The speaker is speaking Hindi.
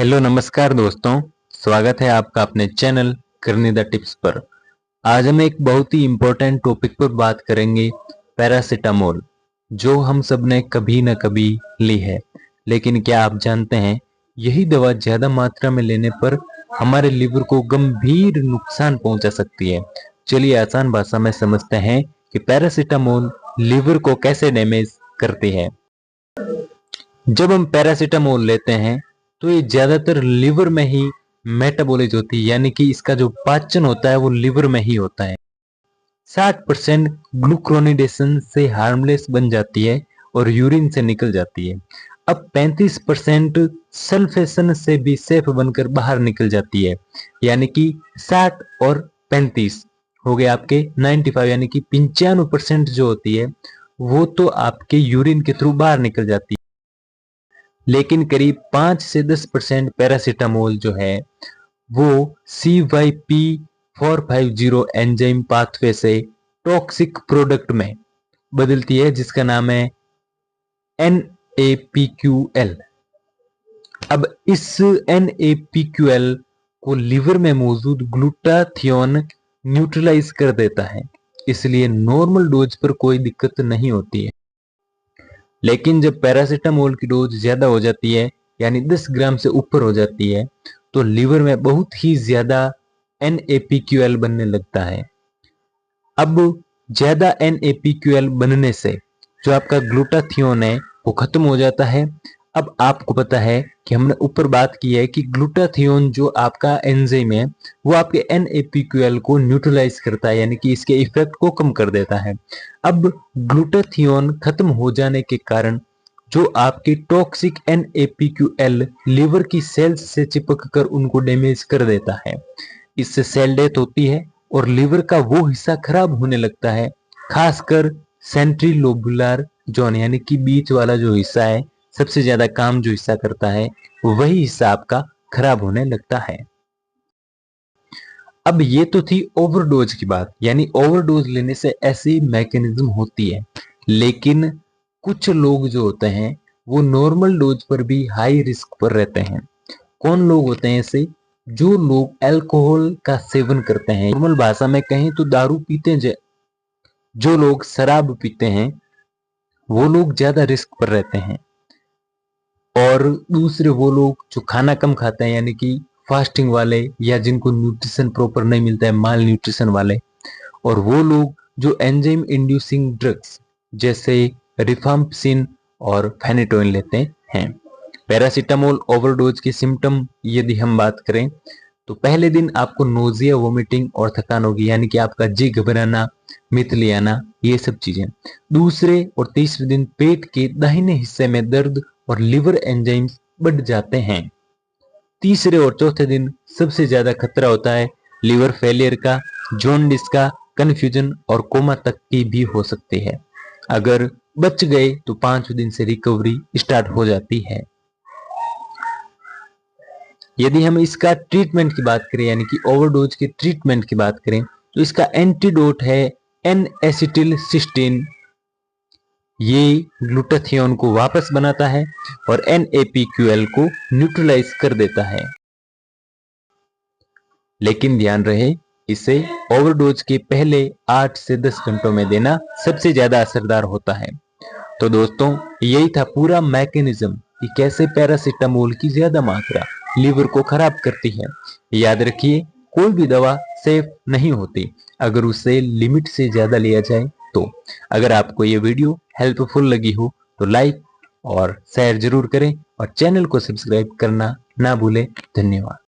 हेलो नमस्कार दोस्तों, स्वागत है आपका अपने चैनल करनी द टिप्स पर। आज हम एक बहुत ही इम्पोर्टेंट टॉपिक पर बात करेंगे, पैरासीटामोल, जो हम सब ने कभी न कभी ली है। लेकिन क्या आप जानते हैं यही दवा ज्यादा मात्रा में लेने पर हमारे लिवर को गंभीर नुकसान पहुंचा सकती है। चलिए आसान भाषा में समझते हैं कि पैरासीटामोल लिवर को कैसे डैमेज करती है। जब हम पैरासीटामोल लेते हैं तो ये ज्यादातर लिवर में ही मेटाबॉलिज होती है, यानी कि इसका जो पाचन होता है वो लिवर में ही होता है। 60% ग्लूक्रोनिडेशन से हार्मलेस बन जाती है और यूरिन से निकल जाती है। अब 35% सल्फेशन से भी सेफ बनकर बाहर निकल जाती है, यानी कि 60 और 35 हो गए आपके 95, यानी कि 95% जो होती है वो तो आपके यूरिन के थ्रू बाहर निकल जाती है। लेकिन करीब 5 से 10% पैरासीटामोल जो है वो CYP450 एंजाइम पाथवे से टॉक्सिक प्रोडक्ट में बदलती है, जिसका नाम है NAPQL। अब इस NAPQL को लिवर में मौजूद ग्लूटाथियोन न्यूट्रलाइज कर देता है, इसलिए नॉर्मल डोज पर कोई दिक्कत नहीं होती है। लेकिन जब पैरासीटामोल की डोज ज्यादा हो जाती है, यानी 10 ग्राम से ऊपर हो जाती है, तो लिवर में बहुत ही ज्यादा NAPQL बनने लगता है। अब ज्यादा NAPQL बनने से जो आपका ग्लूटाथियोन है वो खत्म हो जाता है। अब आपको पता है कि हमने ऊपर बात की है कि ग्लूटाथियोन जो आपका एंजाइम है वो आपके NAPQL को न्यूट्रलाइज करता है, यानी कि इसके इफेक्ट को कम कर देता है। अब ग्लूटाथियोन खत्म हो जाने के कारण जो आपकी टॉक्सिक NAPQL लिवर की सेल्स से चिपक कर उनको डैमेज कर देता है। इससे सेल डेथ होती है और लिवर का वो हिस्सा खराब होने लगता है, खासकर सेंट्रीलोबुलर जोन, यानी कि बीच वाला जो हिस्सा है, सबसे ज्यादा काम जो हिस्सा करता है वही हिस्सा आपका खराब होने लगता है। अब ये तो थी ओवरडोज की बात, यानी ओवरडोज लेने से ऐसी मैकेनिज्म होती है। लेकिन कुछ लोग जो होते हैं वो नॉर्मल डोज पर भी हाई रिस्क पर रहते हैं। कौन लोग होते हैं ऐसे? जो लोग अल्कोहल का सेवन करते हैं, नॉर्मल भाषा में कहें तो दारू पीते हैं, जो लोग शराब पीते हैं वो लोग ज्यादा रिस्क पर रहते हैं। और दूसरे वो लोग जो खाना कम खाते हैं, यानी कि फास्टिंग वाले, या जिनको न्यूट्रिशन प्रॉपर नहीं मिलता है, माल न्यूट्रिशन वाले। और वो लोग जो एंजाइम इंड्यूसिंग ड्रग्स जैसे रिफाम्पिसिन और फेनेटोइन लेते हैं। पैरासीटामोल ओवरडोज के सिम्टम यदि हम बात करें तो पहले दिन आपको नोजिया, वोमिटिंग और थकान होगी, यानी कि आपका जी घबराना, मितली आना, ये सब चीजें। दूसरे और तीसरे दिन पेट के दाहिने हिस्से में दर्द और लिवर एंजाइम्स बढ़ जाते हैं। तीसरे और चौथे दिन सबसे ज्यादा खतरा होता है लिवर फेलियर का, जॉन्डिस का, कंफ्यूजन और कोमा तक की भी हो सकती है। अगर बच गए तो 5 दिन से रिकवरी स्टार्ट हो जाती है। यदि हम इसका ट्रीटमेंट की बात करें, यानी कि ओवरडोज के ट्रीटमेंट की बात करें, तो इसका एंटीडोट है N-एसिटिलसिस्टीन। ये ग्लूटाथियोन को वापस बनाता है और NAPQL को न्यूट्रलाइज कर देता है। लेकिन ध्यान रहे, इसे ओवरडोज के पहले 8 से 10 घंटों में देना सबसे ज्यादा असरदार होता है। तो दोस्तों, यही था पूरा मैकेनिज्म कि कैसे पैरासीटामोल की ज्यादा मात्रा लिवर को खराब करती है। याद रखिए, कोई भी दवा सेफ नहीं होती अगर उसे लिमिट से ज्यादा लिया जाए तो। अगर आपको ये वीडियो हेल्पफुल लगी हो तो लाइक और शेयर जरूर करें और चैनल को सब्सक्राइब करना ना भूलें। धन्यवाद।